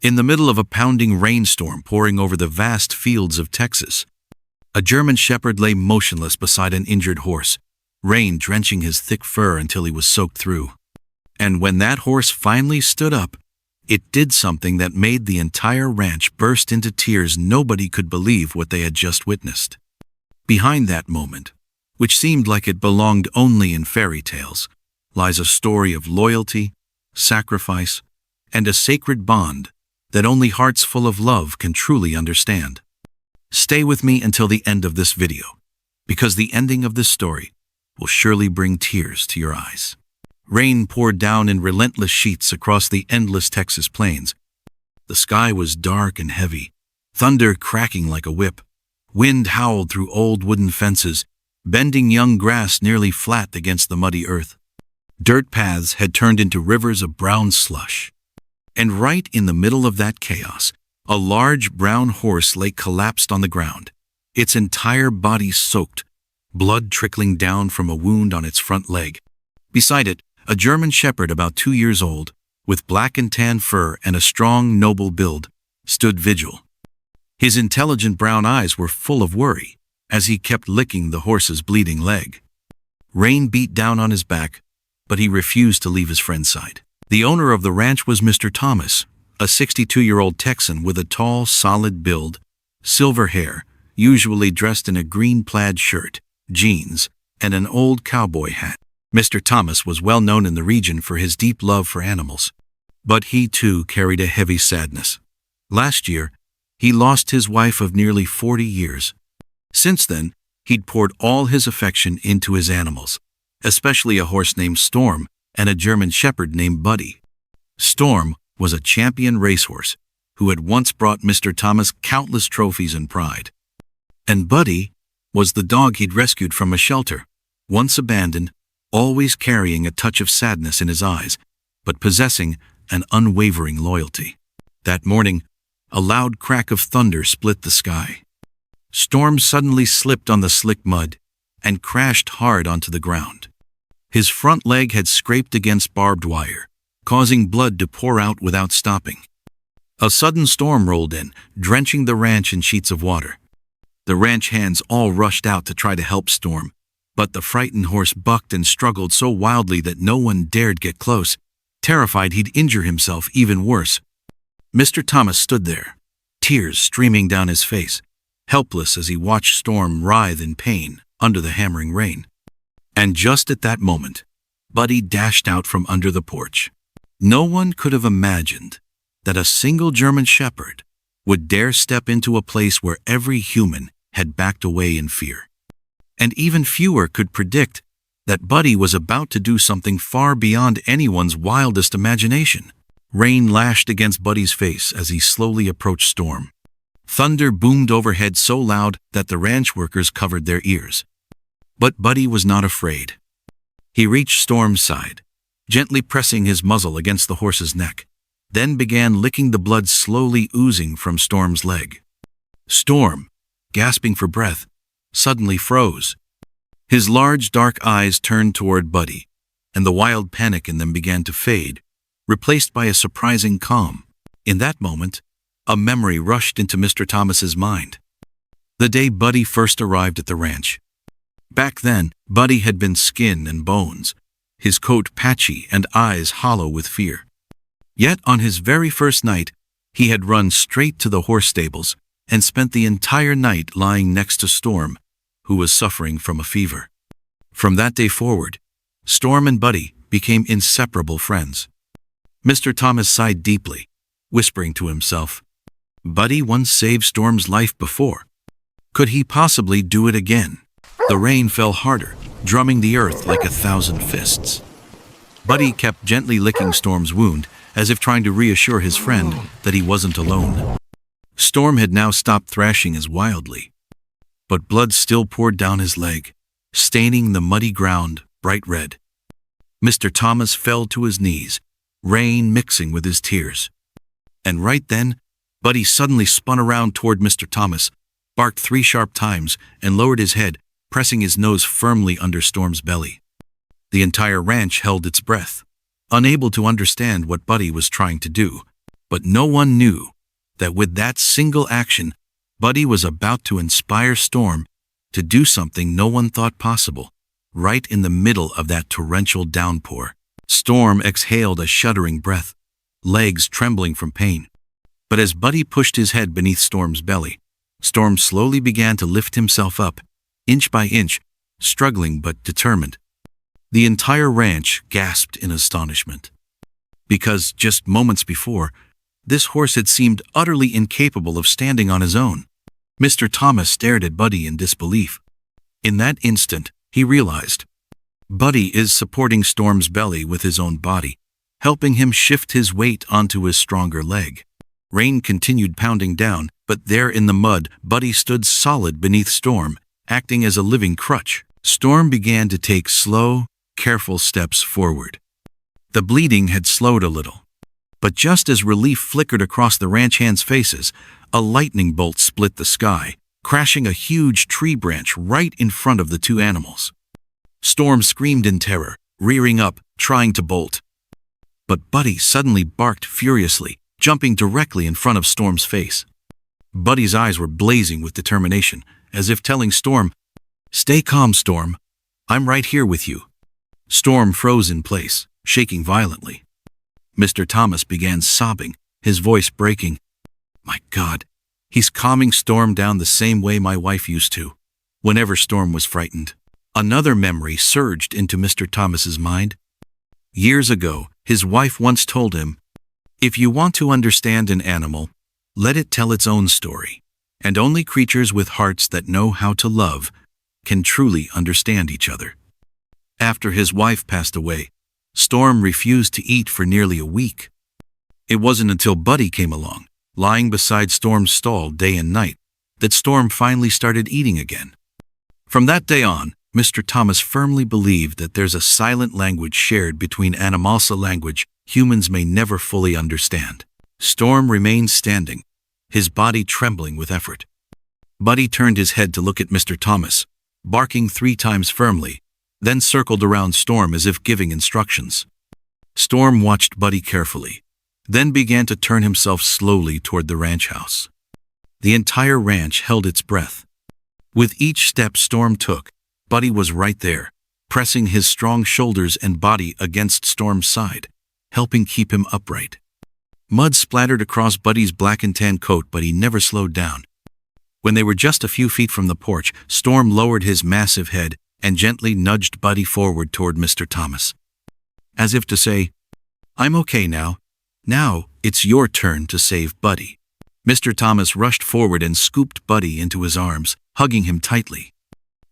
In the middle of a pounding rainstorm pouring over the vast fields of Texas, a German shepherd lay motionless beside an injured horse, rain drenching his thick fur until he was soaked through. And when that horse finally stood up, it did something that made the entire ranch burst into tears. Nobody could believe what they had just witnessed. Behind that moment, which seemed like it belonged only in fairy tales, lies a story of loyalty, sacrifice, and a sacred bond that only hearts full of love can truly understand. Stay with me until the end of this video, because the ending of this story will surely bring tears to your eyes. Rain poured down in relentless sheets across the endless Texas plains. The sky was dark and heavy, thunder cracking like a whip. Wind howled through old wooden fences, bending young grass nearly flat against the muddy earth. Dirt paths had turned into rivers of brown slush. And right in the middle of that chaos, a large brown horse lay collapsed on the ground, its entire body soaked, blood trickling down from a wound on its front leg. Beside it, a German shepherd about 2 years old, with black and tan fur and a strong, noble build, stood vigil. His intelligent brown eyes were full of worry as he kept licking the horse's bleeding leg. Rain beat down on his back, but he refused to leave his friend's side. The owner of the ranch was Mr. Thomas, a 62-year-old Texan with a tall, solid build, silver hair, usually dressed in a green plaid shirt, jeans, and an old cowboy hat. Mr. Thomas was well known in the region for his deep love for animals, but he too carried a heavy sadness. Last year, he lost his wife of nearly 40 years. Since then, he'd poured all his affection into his animals, especially a horse named Storm and a German shepherd named Buddy. Storm was a champion racehorse who had once brought Mr. Thomas countless trophies and pride. And Buddy was the dog he'd rescued from a shelter, once abandoned, always carrying a touch of sadness in his eyes, but possessing an unwavering loyalty. That morning, a loud crack of thunder split the sky. Storm suddenly slipped on the slick mud and crashed hard onto the ground. His front leg had scraped against barbed wire, causing blood to pour out without stopping. A sudden storm rolled in, drenching the ranch in sheets of water. The ranch hands all rushed out to try to help Storm, but the frightened horse bucked and struggled so wildly that no one dared get close, terrified he'd injure himself even worse. Mr. Thomas stood there, tears streaming down his face, helpless as he watched Storm writhe in pain under the hammering rain. And just at that moment, Buddy dashed out from under the porch. No one could have imagined that a single German shepherd would dare step into a place where every human had backed away in fear. And even fewer could predict that Buddy was about to do something far beyond anyone's wildest imagination. Rain lashed against Buddy's face as he slowly approached Storm. Thunder boomed overhead so loud that the ranch workers covered their ears. But Buddy was not afraid. He reached Storm's side, gently pressing his muzzle against the horse's neck, then began licking the blood slowly oozing from Storm's leg. Storm, gasping for breath, suddenly froze. His large dark eyes turned toward Buddy, and the wild panic in them began to fade, replaced by a surprising calm. In that moment, a memory rushed into Mr. Thomas's mind. The day Buddy first arrived at the ranch. Back then, Buddy had been skin and bones, his coat patchy and eyes hollow with fear. Yet on his very first night, he had run straight to the horse stables and spent the entire night lying next to Storm, who was suffering from a fever. From that day forward, Storm and Buddy became inseparable friends. Mr. Thomas sighed deeply, whispering to himself, "Buddy once saved Storm's life before. Could he possibly do it again?" The rain fell harder, drumming the earth like 1,000 fists. Buddy kept gently licking Storm's wound, as if trying to reassure his friend that he wasn't alone. Storm had now stopped thrashing as wildly, but blood still poured down his leg, staining the muddy ground bright red. Mr. Thomas fell to his knees, rain mixing with his tears. And right then, Buddy suddenly spun around toward Mr. Thomas, barked 3 sharp times, and lowered his head, pressing his nose firmly under Storm's belly. The entire ranch held its breath, unable to understand what Buddy was trying to do. But no one knew that with that single action, Buddy was about to inspire Storm to do something no one thought possible, right in the middle of that torrential downpour. Storm exhaled a shuddering breath, legs trembling from pain. But as Buddy pushed his head beneath Storm's belly, Storm slowly began to lift himself up, inch by inch, struggling but determined. The entire ranch gasped in astonishment. Because just moments before, this horse had seemed utterly incapable of standing on his own. Mr. Thomas stared at Buddy in disbelief. In that instant, he realized, Buddy is supporting Storm's belly with his own body, helping him shift his weight onto his stronger leg. Rain continued pounding down, but there in the mud, Buddy stood solid beneath Storm, acting as a living crutch. Storm began to take slow, careful steps forward. The bleeding had slowed a little. But just as relief flickered across the ranch hands' faces, a lightning bolt split the sky, crashing a huge tree branch right in front of the two animals. Storm screamed in terror, rearing up, trying to bolt. But Buddy suddenly barked furiously, jumping directly in front of Storm's face. Buddy's eyes were blazing with determination, as if telling Storm, "Stay calm, Storm. I'm right here with you." Storm froze in place, shaking violently. Mr. Thomas began sobbing, his voice breaking. "My God, he's calming Storm down the same way my wife used to, whenever Storm was frightened." Another memory surged into Mr. Thomas's mind. Years ago, his wife once told him, "If you want to understand an animal, let it tell its own story, and only creatures with hearts that know how to love can truly understand each other." After his wife passed away, Storm refused to eat for nearly a week. It wasn't until Buddy came along, lying beside Storm's stall day and night, that Storm finally started eating again. From that day on, Mr. Thomas firmly believed that there's a silent language shared between animalsa language humans may never fully understand. Storm remained standing, his body trembling with effort. Buddy turned his head to look at Mr. Thomas, barking 3 times firmly, then circled around Storm as if giving instructions. Storm watched Buddy carefully, then began to turn himself slowly toward the ranch house. The entire ranch held its breath. With each step Storm took, Buddy was right there, pressing his strong shoulders and body against Storm's side, helping keep him upright. Mud splattered across Buddy's black and tan coat, but he never slowed down. When they were just a few feet from the porch, Storm lowered his massive head and gently nudged Buddy forward toward Mr. Thomas. As if to say, "I'm okay now. Now it's your turn to save Buddy." Mr. Thomas rushed forward and scooped Buddy into his arms, hugging him tightly.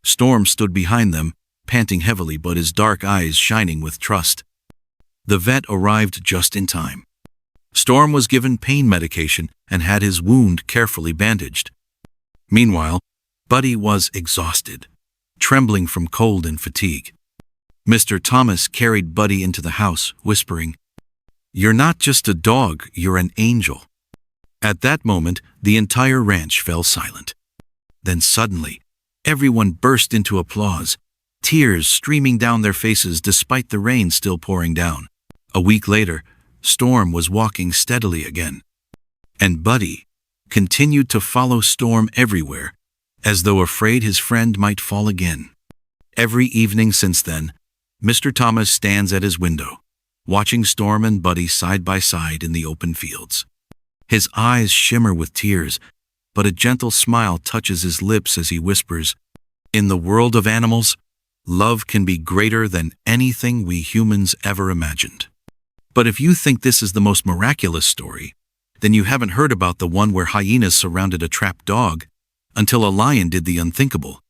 Storm stood behind them, panting heavily but his dark eyes shining with trust. The vet arrived just in time. Storm was given pain medication and had his wound carefully bandaged. Meanwhile, Buddy was exhausted, trembling from cold and fatigue. Mr. Thomas carried Buddy into the house, whispering, "You're not just a dog, you're an angel." At that moment, the entire ranch fell silent. Then suddenly, everyone burst into applause, tears streaming down their faces despite the rain still pouring down. A week later, Storm was walking steadily again. And Buddy continued to follow Storm everywhere, as though afraid his friend might fall again. Every evening since then, Mr. Thomas stands at his window, watching Storm and Buddy side by side in the open fields. His eyes shimmer with tears, but a gentle smile touches his lips as he whispers, "In the world of animals, love can be greater than anything we humans ever imagined." But if you think this is the most miraculous story, then you haven't heard about the one where hyenas surrounded a trapped dog until a lion did the unthinkable.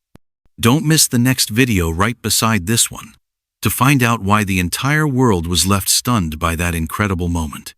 Don't miss the next video right beside this one to find out why the entire world was left stunned by that incredible moment.